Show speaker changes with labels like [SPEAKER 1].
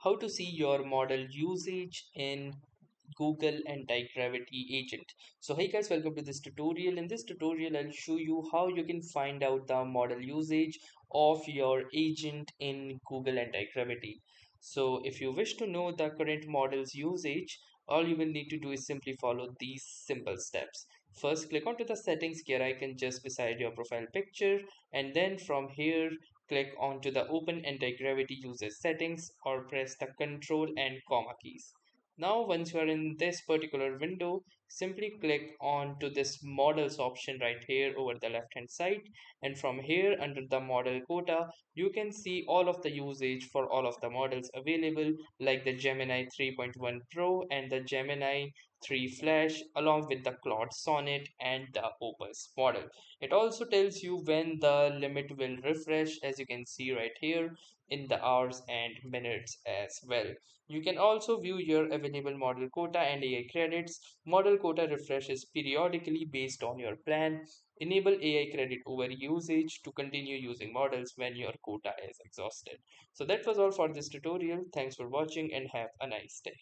[SPEAKER 1] how to see your model usage in Google Anti-Gravity Agent. So hey guys, welcome to this tutorial. In this tutorial, I'll show you how you can find out the model usage of your agent in Google Anti-Gravity. So if you wish to know the current model's usage, all you will need to do is simply follow these simple steps. First, click onto the settings gear icon just beside your profile picture, and then from here, click onto the Open Anti-Gravity Usage Settings or press the Control and Comma keys. Now, once you are in this particular window, simply click on to this models option right here over the left hand side. And from here under the model quota, you can see all of the usage for all of the models available like the Gemini 3.1 Pro and the Gemini 3 Flash along with the Claude Sonnet and the Opus model. It also tells you when the limit will refresh, as you can see right here in the hours and minutes as well. You can also view your available model quota and AI credits. Model quota refreshes periodically based on your plan. Enable AI credit over usage to continue using models when your quota is exhausted. So that was all for this tutorial. Thanks for watching and have a nice day.